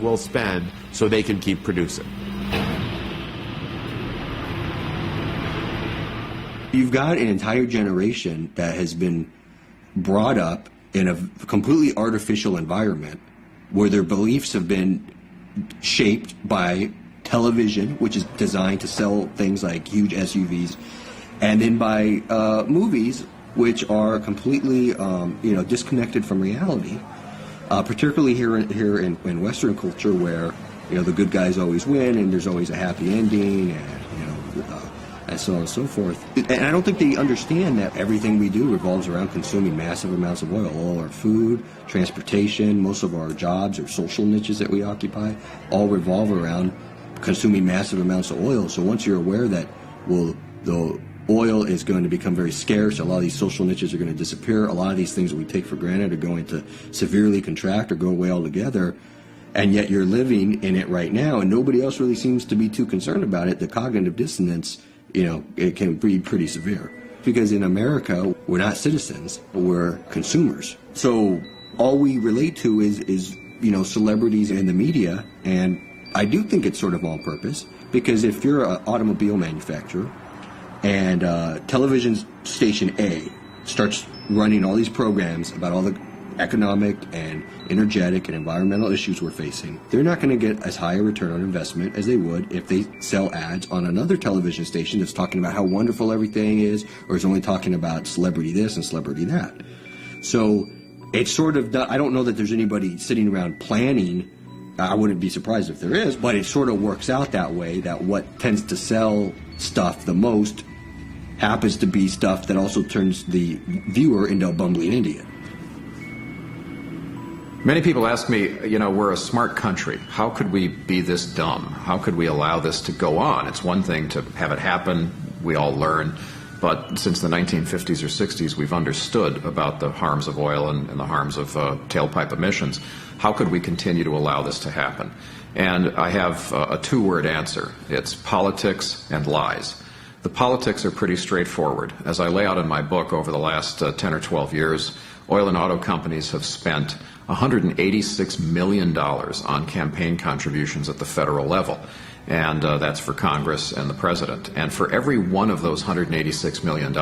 will spend so they can keep producing. You've got an entire generation that has been brought up in a completely artificial environment where their beliefs have been shaped by television, which is designed to sell things like huge SUVs, and then by movies, which are completely disconnected from reality, particularly here in Western culture, where the good guys always win and there's always a happy ending, and so on and so forth. And I don't think they understand that everything we do revolves around consuming massive amounts of oil. All our food, transportation, most of our jobs or social niches that we occupy all revolve around consuming massive amounts of oil. So once you're aware that, the oil is going to become very scarce, a lot of these social niches are going to disappear, a lot of these things that we take for granted are going to severely contract or go away altogether, and yet you're living in it right now, and nobody else really seems to be too concerned about it, the cognitive dissonance, it can be pretty severe. Because in America, we're not citizens, we're consumers. So all we relate to is celebrities and the media, and I do think it's sort of on purpose, because if you're an automobile manufacturer and television station A starts running all these programs about all the economic and energetic and environmental issues we're facing, they're not going to get as high a return on investment as they would if they sell ads on another television station that's talking about how wonderful everything is, or is only talking about celebrity this and celebrity that. So it's sort of, I don't know that there's anybody sitting around planning. I wouldn't be surprised if there is, but it sort of works out that way, that what tends to sell stuff the most happens to be stuff that also turns the viewer into a bumbling idiot. Many people ask me, we're a smart country. How could we be this dumb? How could we allow this to go on? It's one thing to have it happen, we all learn, but since the 1950s or 60s, we've understood about the harms of oil and the harms of tailpipe emissions. How could we continue to allow this to happen? And I have a two-word answer. It's politics and lies. The politics are pretty straightforward. As I lay out in my book, over the last 10 or 12 years, oil and auto companies have spent $186 million on campaign contributions at the federal level, and that's for Congress and the President. And for every one of those $186 million,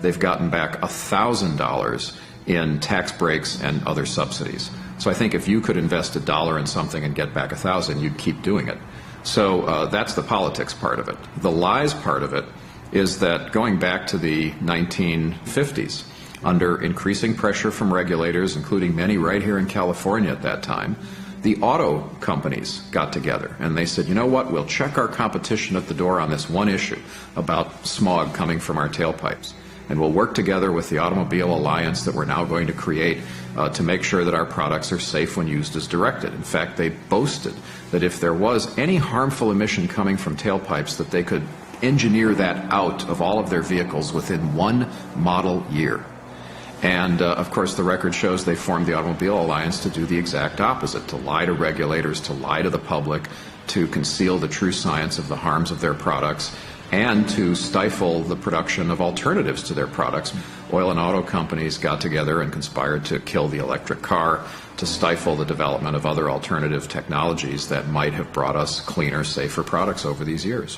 they've gotten back $1,000 in tax breaks and other subsidies. So I think if you could invest $1 in something and get back $1,000, you'd keep doing it. So that's the politics part of it. The lies part of it is that going back to the 1950s, under increasing pressure from regulators, including many right here in California at that time, the auto companies got together and they said, you know what, we'll check our competition at the door on this one issue about smog coming from our tailpipes. And we'll work together with the Automobile Alliance that we're now going to create to make sure that our products are safe when used as directed. In fact, they boasted that if there was any harmful emission coming from tailpipes, that they could engineer that out of all of their vehicles within one model year. And, of course, the record shows they formed the Automobile Alliance to do the exact opposite, to lie to regulators, to lie to the public, to conceal the true science of the harms of their products, and to stifle the production of alternatives to their products. Oil and auto companies got together and conspired to kill the electric car, to stifle the development of other alternative technologies that might have brought us cleaner, safer products over these years.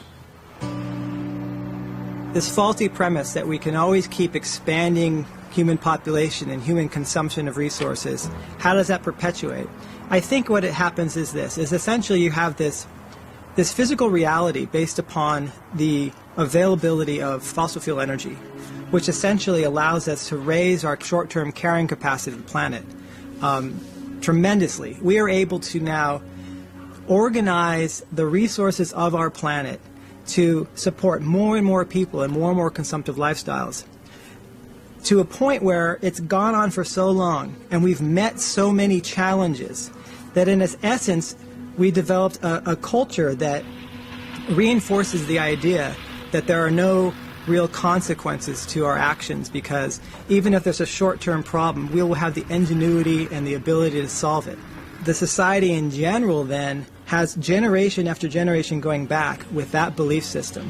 This faulty premise that we can always keep expanding human population and human consumption of resources, how does that perpetuate? I think what it happens is this, is essentially you have this physical reality based upon the availability of fossil fuel energy, which essentially allows us to raise our short-term carrying capacity of the planet tremendously. We are able to now organize the resources of our planet to support more and more people and more consumptive lifestyles, to a point where it's gone on for so long and we've met so many challenges that in its essence we developed a culture that reinforces the idea that there are no real consequences to our actions, because even if there's a short-term problem, we will have the ingenuity and the ability to solve it. The society in general then has generation after generation going back with that belief system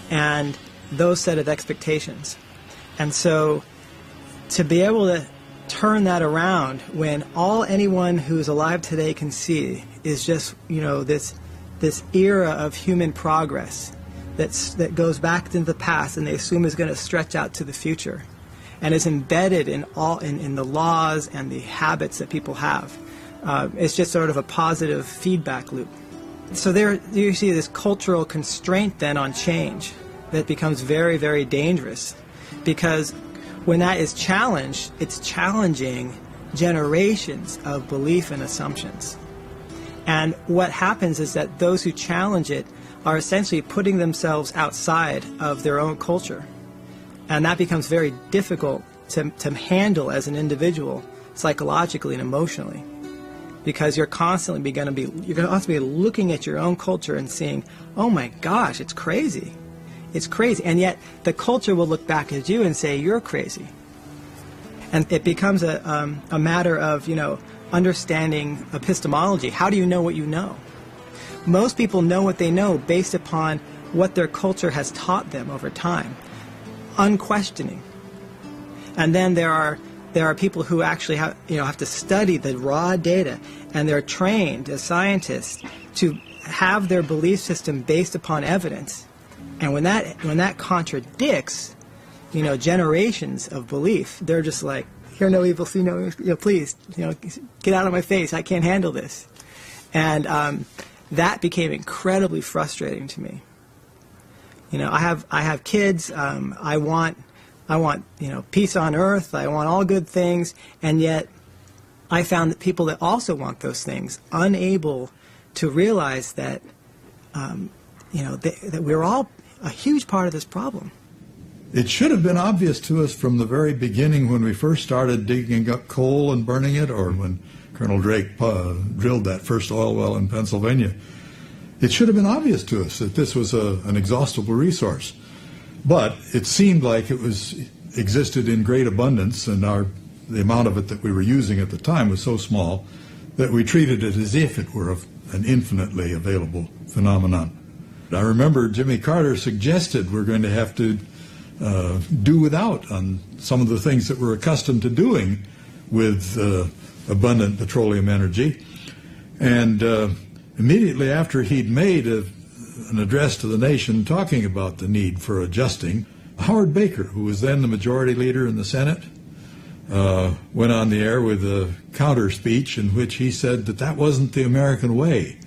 and those set of expectations. And so to be able to turn that around when all anyone who's alive today can see is just, this era of human progress that goes back into the past and they assume is going to stretch out to the future, and is embedded in the laws and the habits that people have. It's just sort of a positive feedback loop. So there you see this cultural constraint then on change that becomes very, very dangerous, because when that is challenged, it's challenging generations of belief and assumptions. And what happens is that those who challenge it are essentially putting themselves outside of their own culture. And that becomes very difficult to handle as an individual, psychologically and emotionally, because you're constantly going to be looking at your own culture and seeing, oh my gosh, it's crazy. It's crazy. And yet the culture will look back at you and say, you're crazy. And it becomes a matter of, understanding epistemology. How do you know what you know? Most people know what they know based upon what their culture has taught them over time, unquestioning. And then there are people who actually have to study the raw data, and they're trained as scientists to have their belief system based upon evidence. And when that contradicts, generations of belief, they're just like, hear no evil, see no evil, please, get out of my face, I can't handle this. And that became incredibly frustrating to me. I have kids. I want peace on earth. I want all good things, and yet I found that people that also want those things unable to realize that that we're all a huge part of this problem. It should have been obvious to us from the very beginning when we first started digging up coal and burning it, or when Colonel Drake drilled that first oil well in Pennsylvania. It should have been obvious to us that this was an inexhaustible resource. But it seemed like it existed in great abundance, and the amount of it that we were using at the time was so small that we treated it as if it were an infinitely available phenomenon. I remember Jimmy Carter suggested we're going to have to do without on some of the things that we're accustomed to doing with abundant petroleum energy. And immediately after he'd made an address to the nation talking about the need for adjusting, Howard Baker, who was then the majority leader in the Senate, went on the air with a counter speech in which he said that wasn't the American way,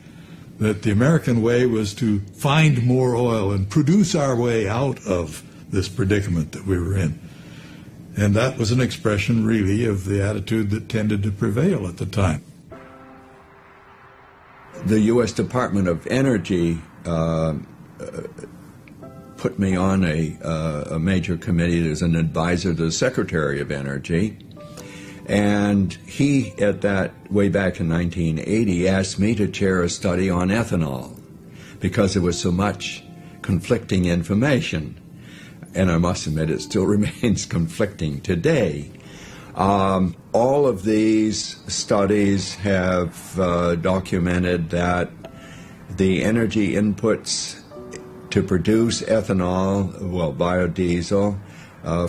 that the American way was to find more oil and produce our way out of this predicament that we were in. And that was an expression, really, of the attitude that tended to prevail at the time. The U.S. Department of Energy put me on a major committee as an advisor to the Secretary of Energy. And he, at that, way back in 1980, asked me to chair a study on ethanol because there was so much conflicting information. And I must admit, it still remains conflicting today. All of these studies have documented that the energy inputs to produce ethanol, biodiesel,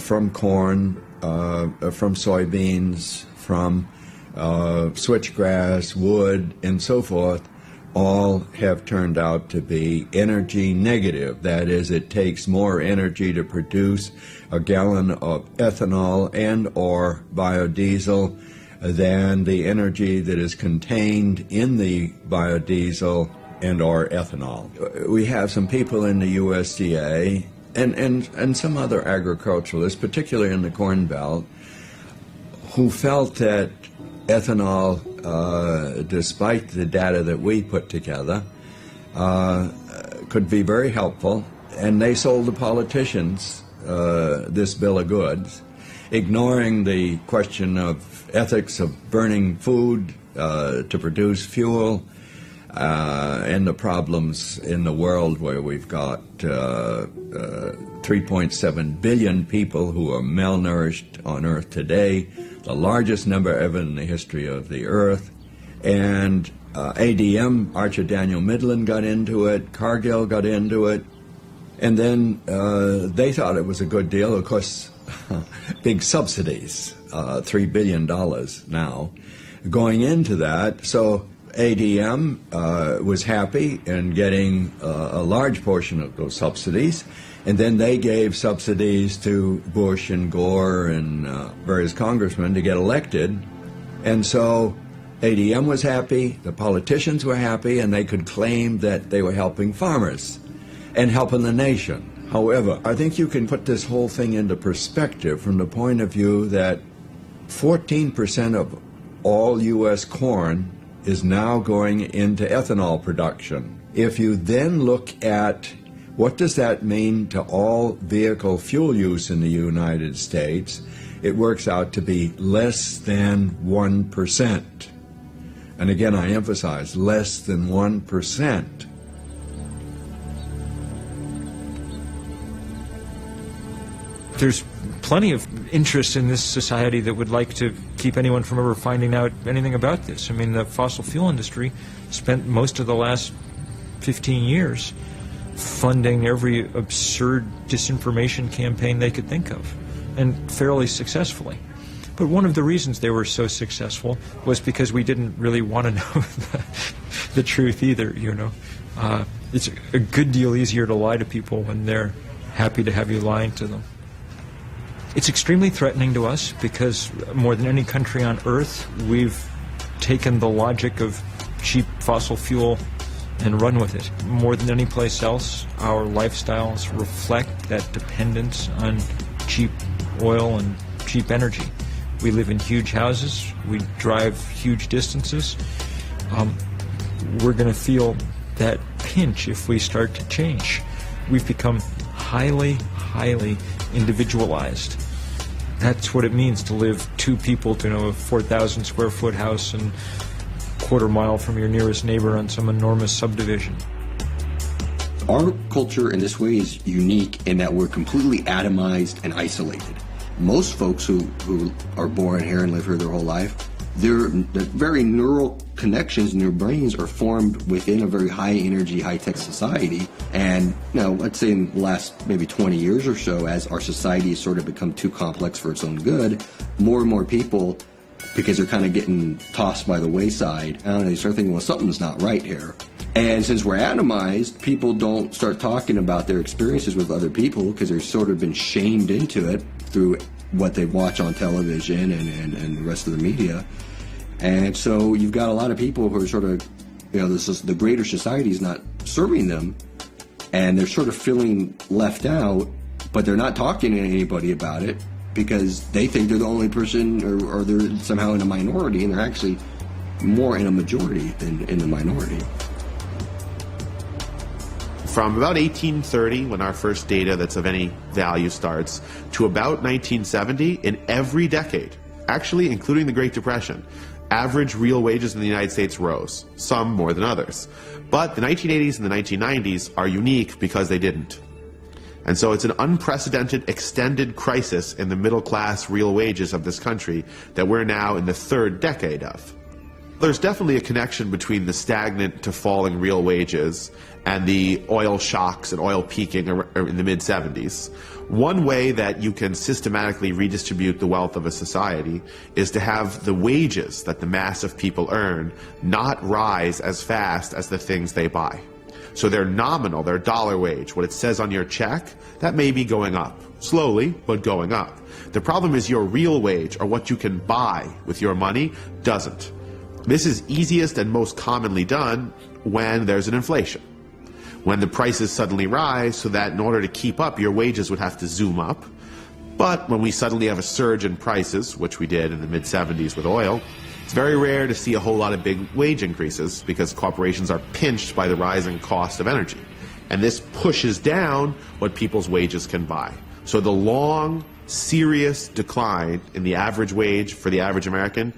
from corn, from soybeans, from switchgrass, wood, and so forth, all have turned out to be energy negative. That is, it takes more energy to produce a gallon of ethanol and or biodiesel than the energy that is contained in the biodiesel and or ethanol. We have some people in the USDA and some other agriculturalists, particularly in the Corn Belt, who felt that ethanol, despite the data that we put together, could be very helpful, and they sold the politicians this bill of goods, ignoring the question of ethics of burning food to produce fuel, and the problems in the world where we've got 3.7 billion people who are malnourished on Earth today, the largest number ever in the history of the Earth. And ADM, Archer Daniel Midland, got into it, Cargill got into it, and then they thought it was a good deal. Of course, big subsidies, $3 billion now, going into that. So ADM was happy in getting a large portion of those subsidies, and then they gave subsidies to Bush and Gore and various congressmen to get elected. And so ADM was happy, the politicians were happy, and they could claim that they were helping farmers and helping the nation. However, I think you can put this whole thing into perspective from the point of view that 14% of all U.S. corn is now going into ethanol production. If you then look at what does that mean to all vehicle fuel use in the United States, it works out to be less than 1%. And again, I emphasize, less than 1%. There's plenty of interest in this society that would like to keep anyone from ever finding out anything about this. I mean, the fossil fuel industry spent most of the last 15 years funding every absurd disinformation campaign they could think of, and fairly successfully. But one of the reasons they were so successful was because we didn't really want to know the truth either, you know. It's a good deal easier to lie to people when they're happy to have you lying to them. It's extremely threatening to us because more than any country on earth, we've taken the logic of cheap fossil fuel and run with it. More than any place else, our lifestyles reflect that dependence on cheap oil and cheap energy. We live in huge houses, we drive huge distances. We're going to feel that pinch if we start to change. We've become highly individualized. That's what it means to live two people to a 4,000 square foot house and quarter mile from your nearest neighbor on some enormous subdivision. Our culture in this way is unique in that we're completely atomized and isolated. Most folks who are born here and live here their whole life, their very neural connections in their brains are formed within a very high energy, high tech society. And now, let's say in the last maybe 20 years or so, as our society has sort of become too complex for its own good, more and more people, because they're kind of getting tossed by the wayside, they start thinking, well, something's not right here. And since we're atomized, people don't start talking about their experiences with other people because they've sort of been shamed into it through what they watch on television and the rest of the media. And so you've got a lot of people who are sort of, the greater society is not serving them, and they're sort of feeling left out, but they're not talking to anybody about it because they think they're the only person or they're somehow in a minority, and they're actually more in a majority than in the minority. From about 1830, when our first data that's of any value starts, to about 1970, in every decade, actually including the Great Depression, average real wages in the United States rose, some more than others. But the 1980s and the 1990s are unique because they didn't. And so it's an unprecedented, extended crisis in the middle class real wages of this country that we're now in the third decade of. There's definitely a connection between the stagnant to falling real wages and the oil shocks and oil peaking in the mid-70s. One way that you can systematically redistribute the wealth of a society is to have the wages that the mass of people earn not rise as fast as the things they buy. So their nominal, their dollar wage, what it says on your check, that may be going up. Slowly, but going up. The problem is your real wage, or what you can buy with your money, doesn't. This is easiest and most commonly done when there's an inflation. When the prices suddenly rise so that in order to keep up, your wages would have to zoom up. But when we suddenly have a surge in prices, which we did in the mid-70s with oil, it's very rare to see a whole lot of big wage increases because corporations are pinched by the rising cost of energy. And this pushes down what people's wages can buy. So the long, serious decline in the average wage for the average American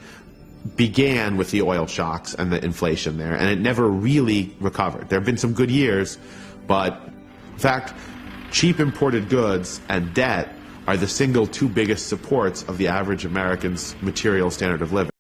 began with the oil shocks and the inflation there, and it never really recovered. There have been some good years, but in fact, cheap imported goods and debt are the single two biggest supports of the average American's material standard of living.